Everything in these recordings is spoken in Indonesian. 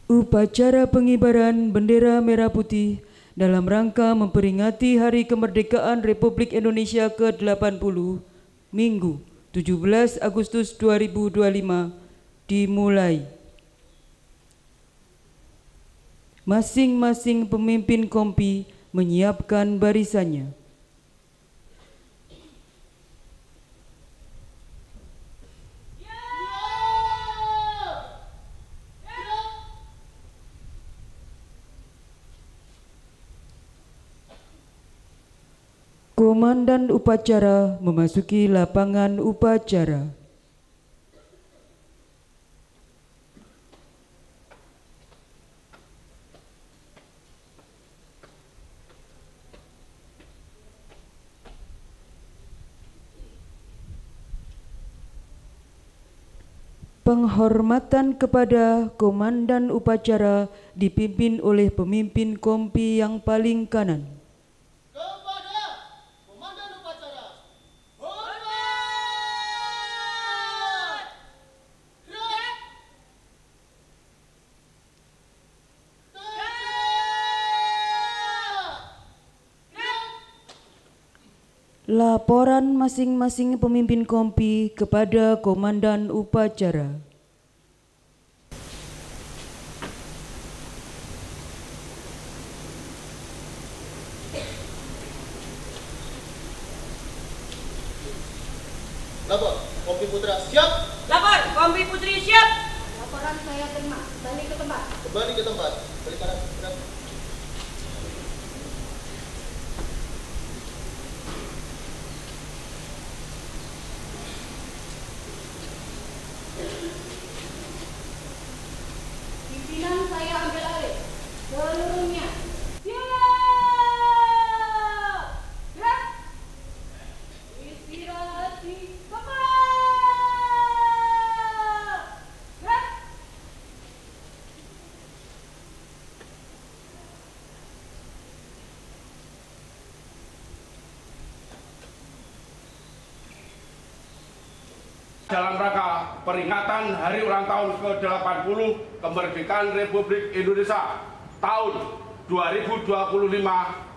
Upacara pengibaran bendera merah putih dalam rangka memperingati Hari Kemerdekaan Republik Indonesia ke-80, Minggu 17 Agustus 2025, dimulai. Masing-masing pemimpin kompi menyiapkan barisannya. Komandan upacara memasuki lapangan upacara. Penghormatan kepada komandan upacara dipimpin oleh pemimpin kompi yang paling kanan. Laporan masing-masing pemimpin kompi kepada komandan upacara. Lapor, Kompi Putra siap? Lapor, Kompi Putri siap. Laporan saya terima. Kembali ke tempat. Kembali ke tempat. Balik kanan. Pimpinan saya ambil alih. Seluruhnya. Siap. Gerak. Istirahat di tempat. Gerak. Dalam rangka peringatan Hari Ulang Tahun ke-80 Kemerdekaan Republik Indonesia tahun 2025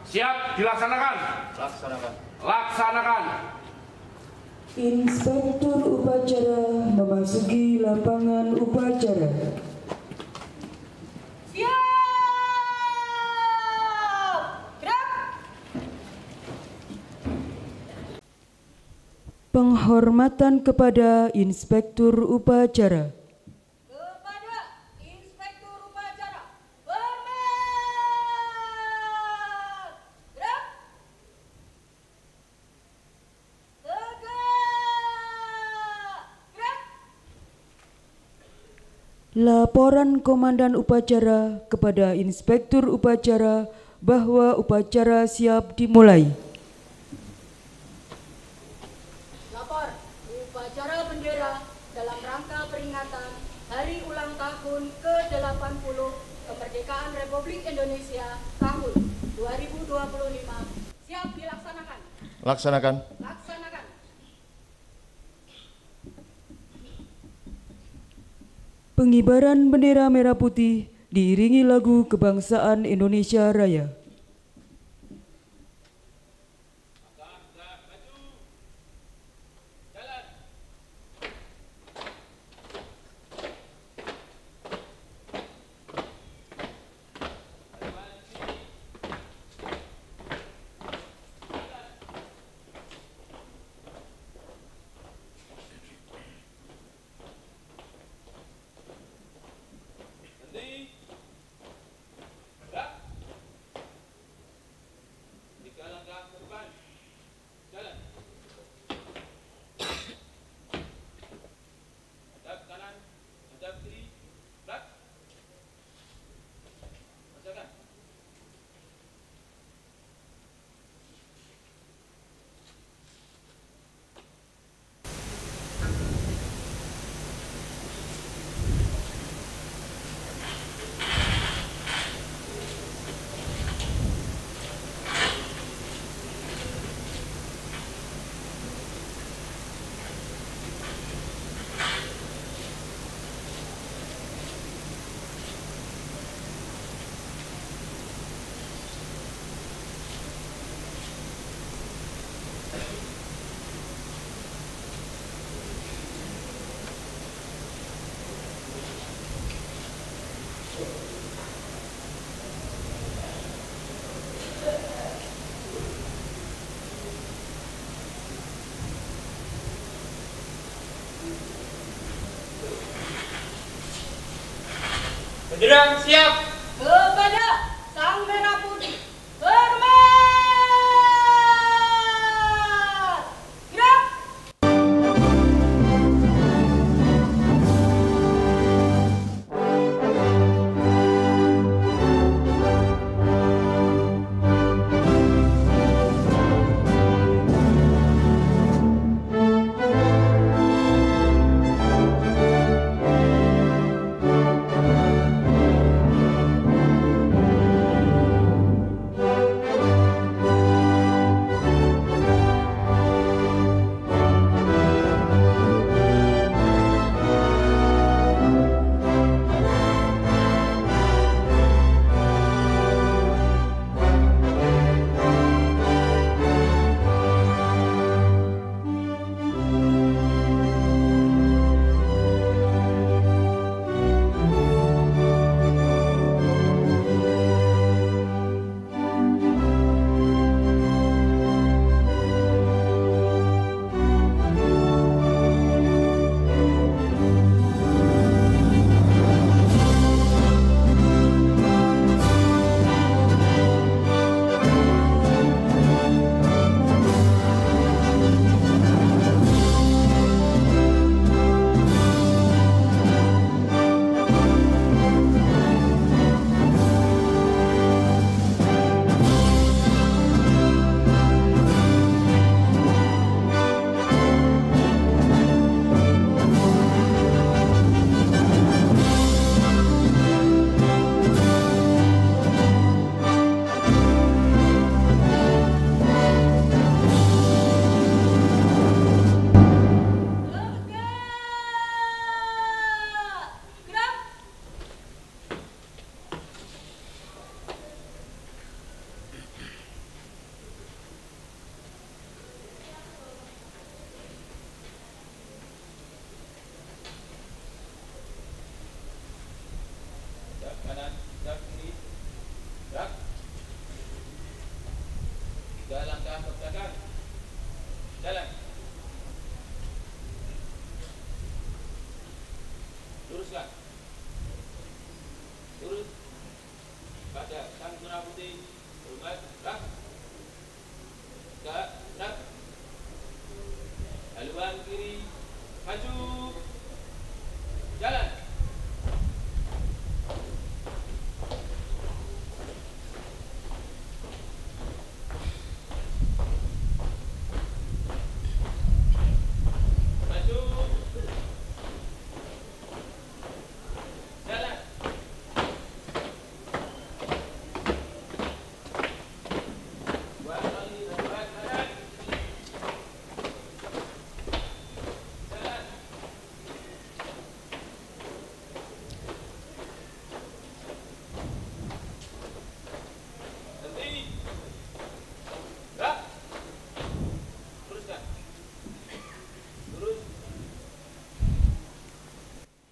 siap dilaksanakan. Laksanakan. Laksanakan. Inspektur upacara memasuki lapangan upacara. Siap. Gerak. Penghormatan kepada Inspektur upacara. Kepada Inspektur upacara. Hormat. Gerak. Tegak. Gerak. Laporan komandan upacara kepada Inspektur upacara bahwa upacara siap dimulai. Lapor. Upacara bendera dalam rangka peringatan Hari Ulang Tahun ke-80 Kemerdekaan Republik Indonesia tahun 2025 siap dilaksanakan. Laksanakan. Laksanakan. Pengibaran bendera merah putih diiringi lagu kebangsaan Indonesia Raya. Bendera siap. Kepada Sang Merah Putih, hormat! Gerak! Kanan, gerak kiri, gerak. 3 langkah ke belakang. Jalan. Luruskan. Lurus. Pada Sang Merah Putih, hormat, gerak. Gerak, gerak. Haluan kiri, maju. Jalan.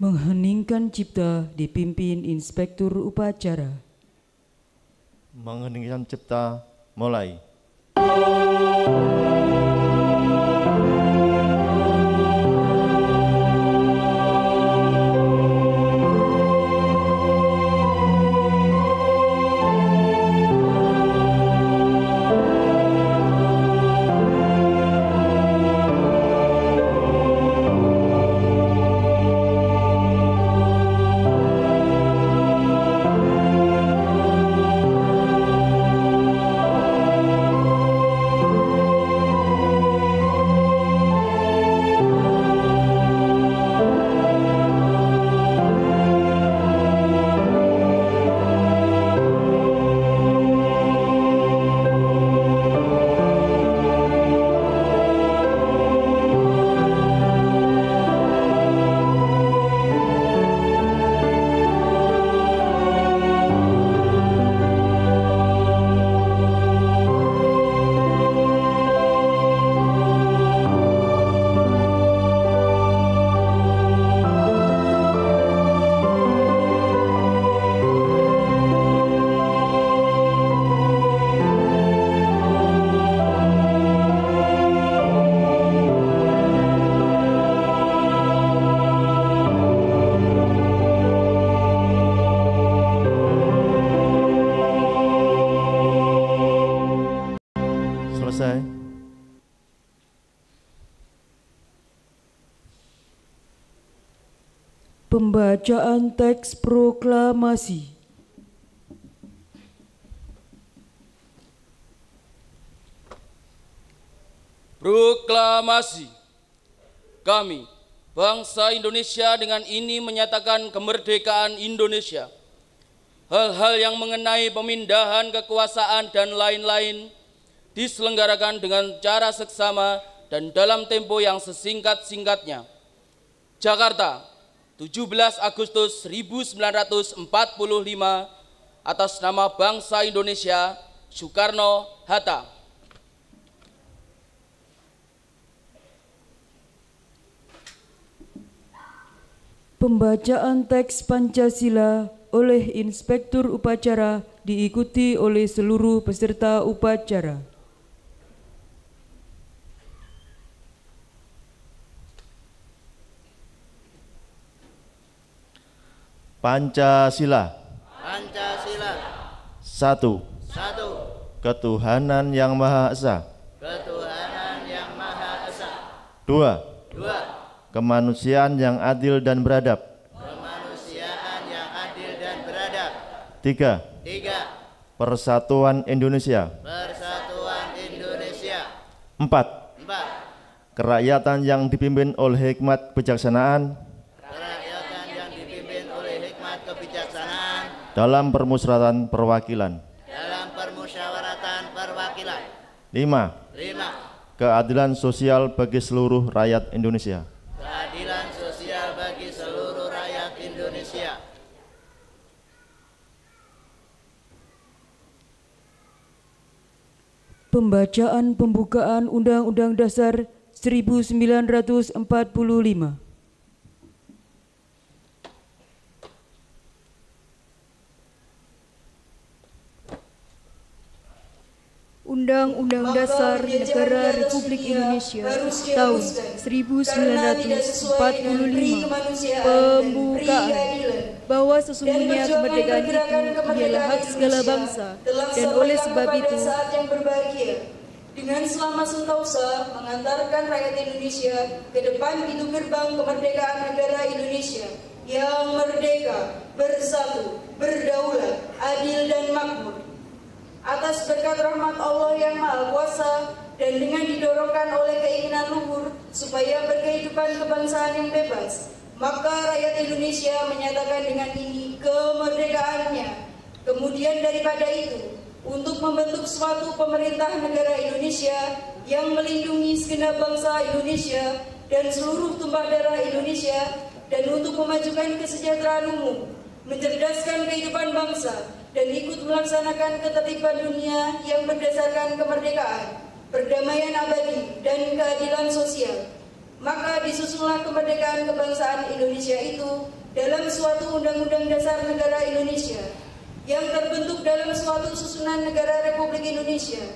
Mengheningkan cipta dipimpin Inspektur Upacara. Mengheningkan cipta, mulai. Pembacaan teks proklamasi. Proklamasi. Kami, bangsa Indonesia, dengan ini menyatakan kemerdekaan Indonesia. Hal-hal yang mengenai pemindahan kekuasaan dan lain-lain diselenggarakan dengan cara seksama dan dalam tempo yang sesingkat-singkatnya. Jakarta, 17 Agustus 1945, atas nama bangsa Indonesia, Soekarno-Hatta. Pembacaan teks Pancasila oleh Inspektur Upacara diikuti oleh seluruh peserta upacara. Pancasila. Pancasila. 1. Ketuhanan Yang Maha Esa. Ketuhanan Yang Maha Esa. 2. 2. Kemanusiaan yang adil dan beradab. Kemanusiaan yang adil dan beradab. 3. 3. Persatuan Indonesia. Persatuan Indonesia. 4. 4. Kerakyatan yang dipimpin oleh hikmat kebijaksanaan Kerakyatan yang dipimpin oleh hikmat kebijaksanaan dalam permusyawaratan perwakilan. dalam permusyawaratan perwakilan. 5. 5. Keadilan sosial bagi seluruh rakyat Indonesia. Keadilan sosial bagi seluruh rakyat Indonesia. Pembacaan pembukaan Undang-Undang Dasar 1945. Undang-Undang Dasar Negara Republik Indonesia tahun 1945 pembukaan bahwa sesungguhnya kemerdekaan itu ialah hak segala bangsa dan oleh sebab itu dengan selama sentosa mengantarkan rakyat Indonesia ke depan pintu gerbang kemerdekaan negara Indonesia yang merdeka, bersatu, berdaulat, adil dan makmur. Atas berkat rahmat Allah yang Maha Kuasa dan dengan didorongkan oleh keinginan luhur supaya berkehidupan kebangsaan yang bebas, maka rakyat Indonesia menyatakan dengan ini kemerdekaannya. Kemudian daripada itu, untuk membentuk suatu pemerintah negara Indonesia yang melindungi segenap bangsa Indonesia dan seluruh tumpah darah Indonesia, dan untuk memajukan kesejahteraan umum, mencerdaskan kehidupan bangsa, dan ikut melaksanakan ketertiban dunia yang berdasarkan kemerdekaan, perdamaian abadi, dan keadilan sosial. Maka disusunlah kemerdekaan kebangsaan Indonesia itu dalam suatu Undang-Undang Dasar Negara Indonesia yang terbentuk dalam suatu susunan negara Republik Indonesia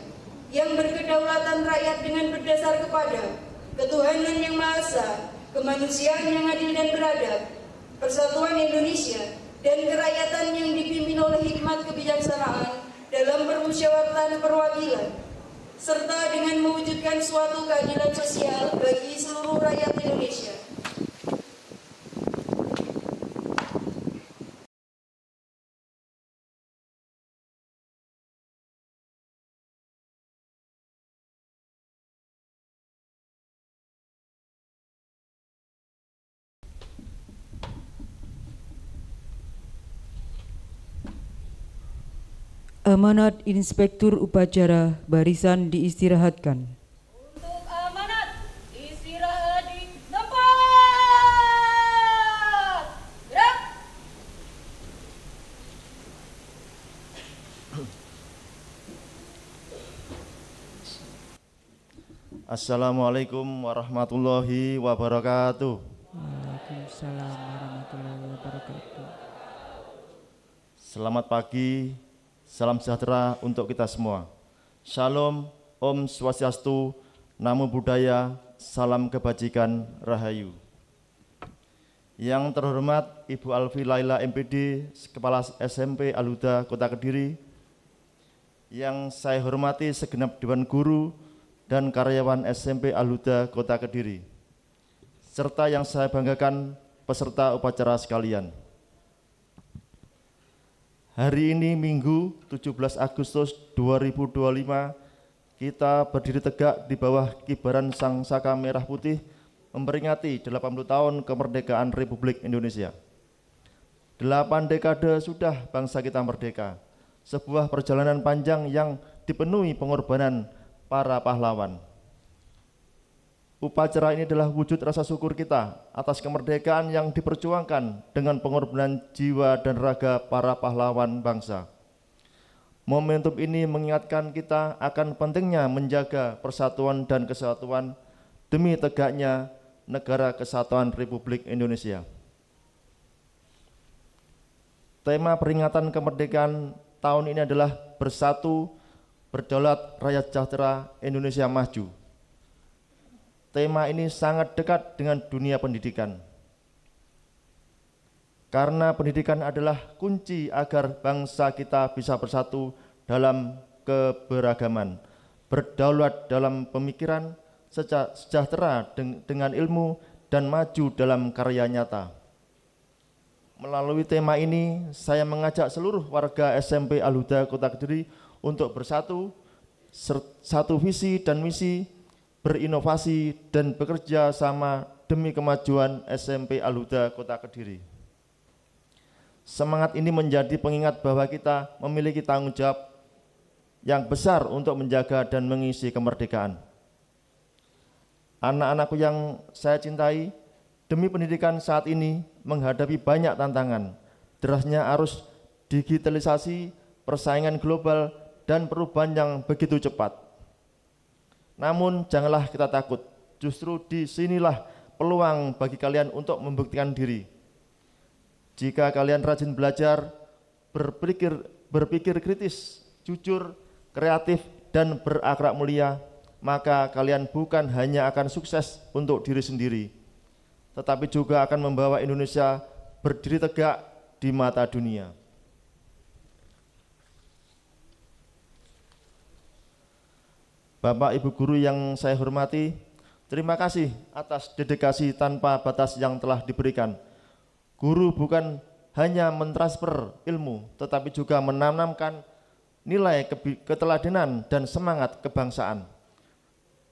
yang berkedaulatan rakyat dengan berdasar kepada ketuhanan yang Maha Esa, kemanusiaan yang adil dan beradab, persatuan Indonesia, dan kerakyatan yang dipimpin oleh hikmat kebijaksanaan dalam permusyawaratan perwakilan, serta dengan mewujudkan suatu keadilan sosial bagi seluruh rakyat Indonesia. Amanat Inspektur Upacara barisan diistirahatkan. Untuk amanat, istirahat di tempat. Gerak. Assalamualaikum warahmatullahi wabarakatuh. Waalaikumsalam warahmatullahi wabarakatuh. Selamat pagi, salam sejahtera untuk kita semua. Shalom, Om Swastiastu, Namo Buddhaya, salam kebajikan, Rahayu. Yang terhormat Ibu Alfi Laila MPD, Kepala SMP Al-Huda Kota Kediri. Yang saya hormati segenap Dewan Guru dan karyawan SMP Al-Huda Kota Kediri. Serta yang saya banggakan peserta upacara sekalian. Hari ini Minggu 17 Agustus 2025, kita berdiri tegak di bawah kibaran Sang Saka Merah Putih memperingati 80 tahun kemerdekaan Republik Indonesia. 8 dekade sudah bangsa kita merdeka, sebuah perjalanan panjang yang dipenuhi pengorbanan para pahlawan. Upacara ini adalah wujud rasa syukur kita atas kemerdekaan yang diperjuangkan dengan pengorbanan jiwa dan raga para pahlawan bangsa. Momentum ini mengingatkan kita akan pentingnya menjaga persatuan dan kesatuan demi tegaknya Negara Kesatuan Republik Indonesia. Tema peringatan kemerdekaan tahun ini adalah Bersatu, Berdaulat, Rakyat Sejahtera, Indonesia Maju. Tema ini sangat dekat dengan dunia pendidikan. Karena pendidikan adalah kunci agar bangsa kita bisa bersatu dalam keberagaman, berdaulat dalam pemikiran, sejahtera dengan ilmu, dan maju dalam karya nyata. Melalui tema ini, saya mengajak seluruh warga SMP Al-Huda Kota Kediri untuk bersatu, satu visi dan misi, berinovasi dan bekerja sama demi kemajuan SMP Al-Huda Kota Kediri. Semangat ini menjadi pengingat bahwa kita memiliki tanggung jawab yang besar untuk menjaga dan mengisi kemerdekaan. Anak-anakku yang saya cintai, demi pendidikan saat ini menghadapi banyak tantangan, derasnya arus digitalisasi, persaingan global, dan perubahan yang begitu cepat. Namun janganlah kita takut, justru disinilah peluang bagi kalian untuk membuktikan diri. Jika kalian rajin belajar, berpikir kritis, jujur, kreatif, dan berakhlak mulia, maka kalian bukan hanya akan sukses untuk diri sendiri, tetapi juga akan membawa Indonesia berdiri tegak di mata dunia. Bapak Ibu guru yang saya hormati, terima kasih atas dedikasi tanpa batas yang telah diberikan. Guru bukan hanya mentransfer ilmu, tetapi juga menanamkan nilai keteladanan dan semangat kebangsaan.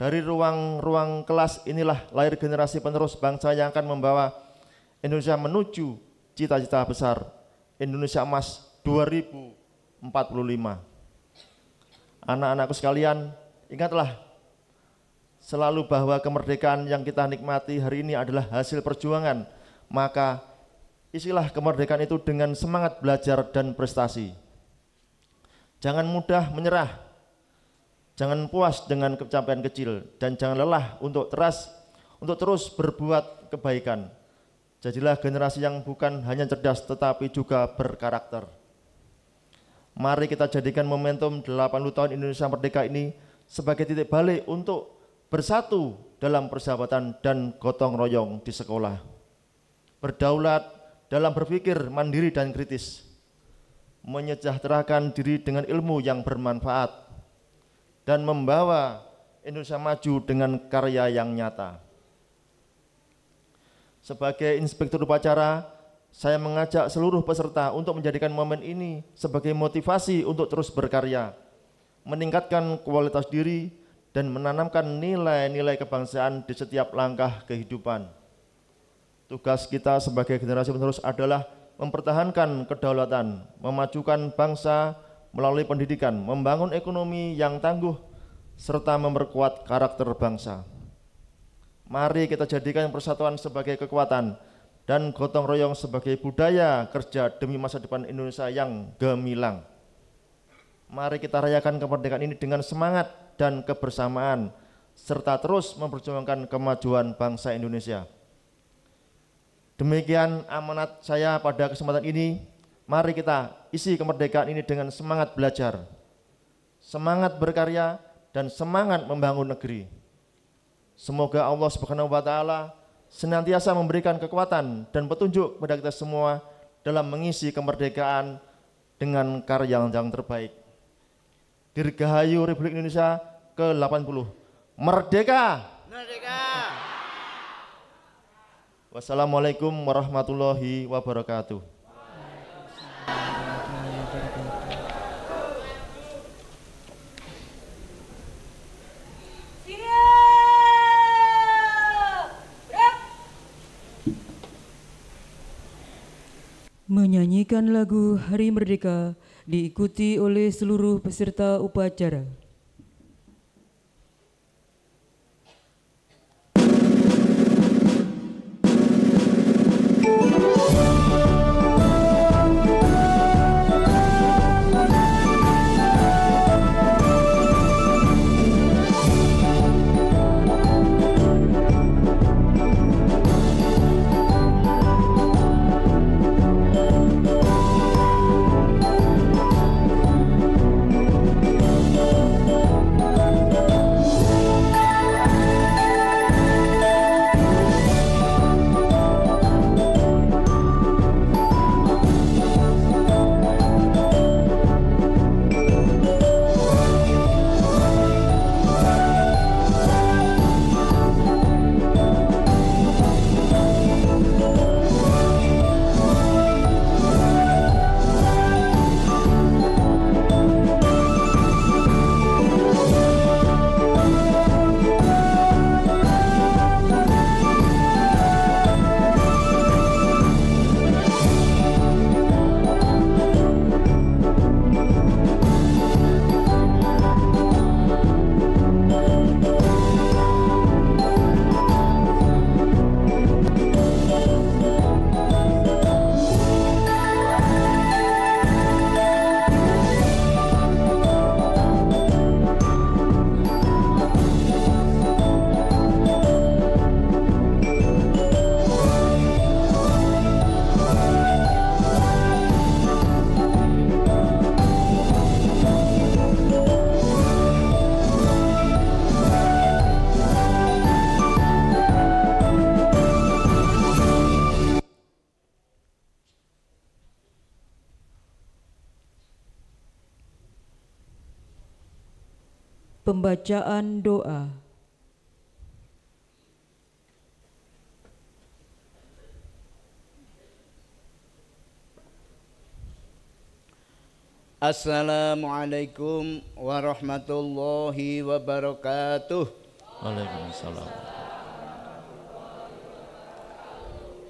Dari ruang-ruang kelas inilah lahir generasi penerus bangsa yang akan membawa Indonesia menuju cita-cita besar Indonesia Emas 2045. Anak-anakku sekalian, ingatlah selalu bahwa kemerdekaan yang kita nikmati hari ini adalah hasil perjuangan. Maka isilah kemerdekaan itu dengan semangat belajar dan prestasi. Jangan mudah menyerah, jangan puas dengan pencapaian kecil, dan jangan lelah untuk terus berbuat kebaikan. Jadilah generasi yang bukan hanya cerdas tetapi juga berkarakter. Mari kita jadikan momentum 80 tahun Indonesia Merdeka ini sebagai titik balik untuk bersatu dalam persahabatan dan gotong royong di sekolah. Berdaulat dalam berpikir mandiri dan kritis, menyejahterakan diri dengan ilmu yang bermanfaat, dan membawa Indonesia maju dengan karya yang nyata. Sebagai inspektur upacara, saya mengajak seluruh peserta untuk menjadikan momen ini sebagai motivasi untuk terus berkarya, meningkatkan kualitas diri, dan menanamkan nilai-nilai kebangsaan di setiap langkah kehidupan. Tugas kita sebagai generasi penerus adalah mempertahankan kedaulatan, memajukan bangsa melalui pendidikan, membangun ekonomi yang tangguh, serta memperkuat karakter bangsa. Mari kita jadikan persatuan sebagai kekuatan dan gotong royong sebagai budaya kerja demi masa depan Indonesia yang gemilang. Mari kita rayakan kemerdekaan ini dengan semangat dan kebersamaan, serta terus memperjuangkan kemajuan bangsa Indonesia. Demikian amanat saya pada kesempatan ini. Mari kita isi kemerdekaan ini dengan semangat belajar, semangat berkarya, dan semangat membangun negeri. Semoga Allah Subhanahu wa Ta'ala senantiasa memberikan kekuatan dan petunjuk kepada kita semua dalam mengisi kemerdekaan dengan karya yang terbaik. Dirgahayu Republik Indonesia ke-80. Merdeka! Merdeka! Wassalamualaikum warahmatullahi wabarakatuh. Menyanyikan lagu Hari Merdeka diikuti oleh seluruh peserta upacara. Pembacaan doa. Assalamualaikum warahmatullahi wabarakatuh. Waalaikumsalam.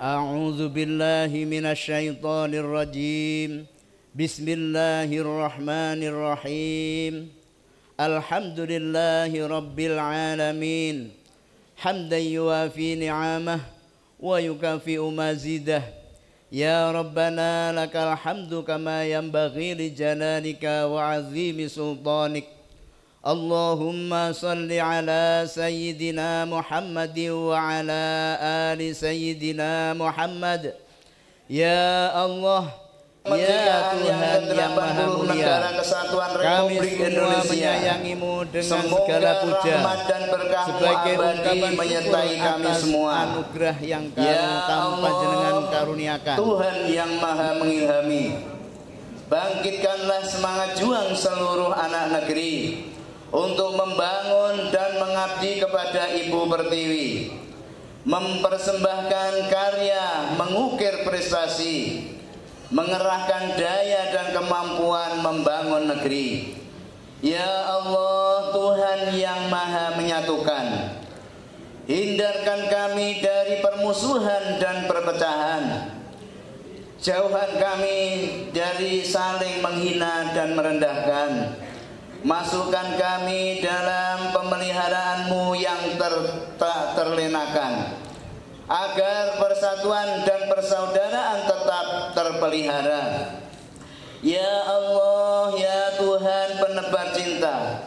A'udzu billahi minasyaitonir rajim. Bismillahirrahmanirrahim. Alhamdulillahi rabbil alamin. Hamdan yuwafi ni'amah wa yukafi'u mazidah. Ya Rabbana lakal hamdu kama yanbaghi li jalalika wa azimi sultanik. Allahumma salli ala sayyidina Muhammad wa ala ali sayyidina Muhammad. Ya Allah, ya Tuhan yang Maha Mulia, kami semua menyayangimu dengan segala puja sebagai ungkapan menyertai kami semua anugerah yang kamu panjenengan karuniakan. Tuhan yang Maha mengilhami, bangkitkanlah semangat juang seluruh anak negeri untuk membangun dan mengabdi kepada Ibu Pertiwi, mempersembahkan karya, mengukir prestasi, mengerahkan daya dan kemampuan membangun negeri. Ya Allah, Tuhan yang Maha menyatukan, hindarkan kami dari permusuhan dan perpecahan. Jauhkan kami dari saling menghina dan merendahkan. Masukkan kami dalam pemeliharaan-Mu yang tak terlenakan, agar persatuan dan persaudaraan tetap terpelihara. Ya Allah, ya Tuhan penebar cinta,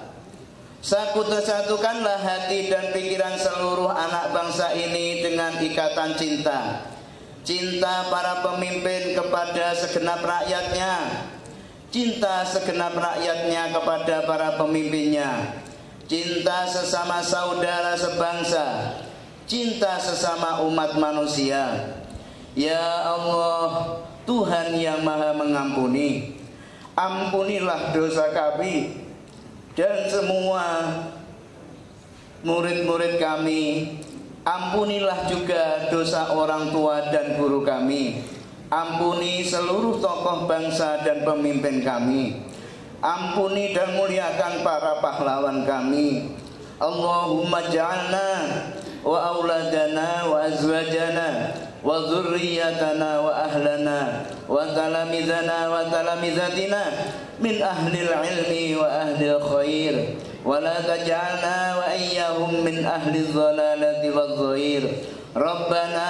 satukanlah hati dan pikiran seluruh anak bangsa ini dengan ikatan cinta. Cinta para pemimpin kepada segenap rakyatnya, cinta segenap rakyatnya kepada para pemimpinnya, cinta sesama saudara sebangsa, cinta sesama umat manusia. Ya Allah, Tuhan yang Maha mengampuni, ampunilah dosa kami dan semua murid-murid kami Ampunilah juga dosa orang tua dan guru kami. Ampuni seluruh tokoh bangsa dan pemimpin kami. Ampuni dan muliakan para pahlawan kami. Allahumma ja'alna wa auladana wa azwajana wa dzurriyyatana wa ahlana wa talamizana wa talamizatina min ahlil ilmi wa ahlil khair wa la taj'alna wa iyyahum min ahliz dhalalati wadh dhair. Rabbana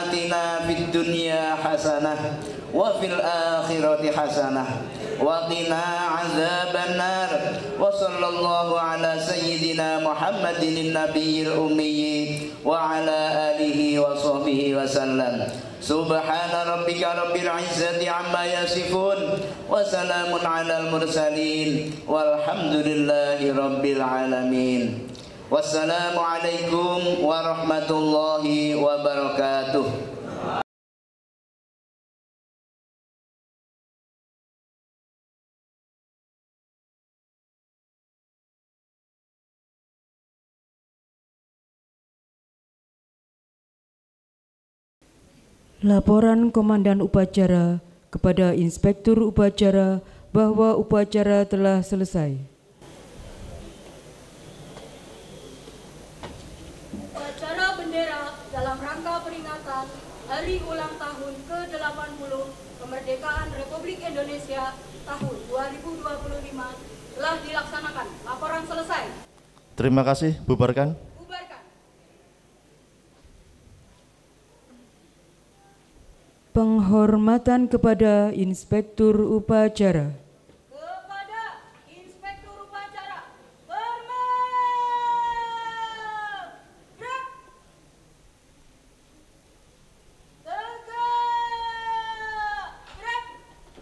atina fid dunya hasanah wa fil akhirati hasanah wa qina azabannar. Wa sallallahu ala sayyidina Muhammadin nabiyil ummi wa ala alihi wa sahbihi wa sallam. Subhana rabbika rabbil izzati amma yasifun wa salamun alal mursalin walhamdulillahi rabbil alamin. Wassalamualaikum warahmatullahi wabarakatuh. Laporan Komandan Upacara kepada Inspektur Upacara bahwa upacara telah selesai. Upacara bendera dalam rangka peringatan Hari Ulang Tahun ke-80 Kemerdekaan Republik Indonesia tahun 2025 telah dilaksanakan. Laporan selesai. Terima kasih, bubarkan. Penghormatan kepada Inspektur Upacara. Kepada Inspektur Upacara, bergerak,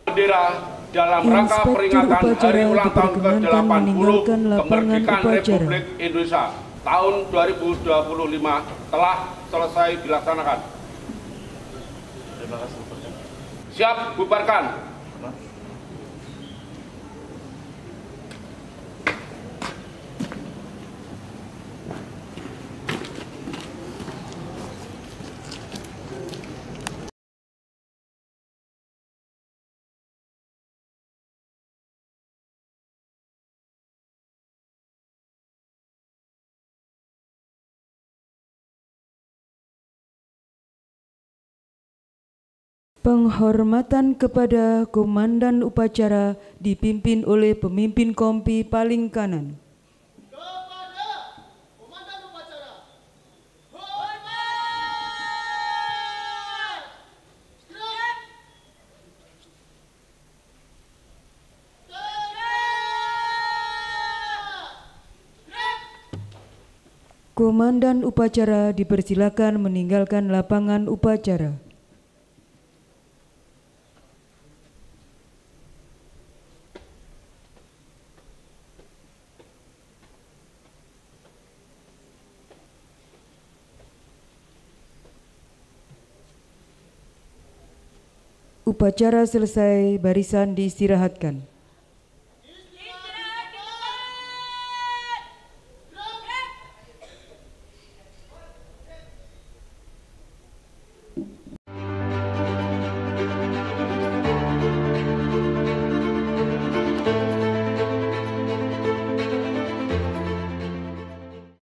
bendera dalam rangka peringatan Hari Ulang Tahun ke-80 Kemerdekaan Republik Indonesia tahun 2025 telah selesai dilaksanakan. Terima kasih, bubarkan. Siap, bubarkan. Penghormatan kepada Komandan Upacara dipimpin oleh pemimpin kompi paling kanan. Kepada Komandan Upacara, hormat! Gerak! Gerak! Komandan Upacara dipersilakan meninggalkan lapangan upacara. Upacara selesai, barisan diistirahatkan.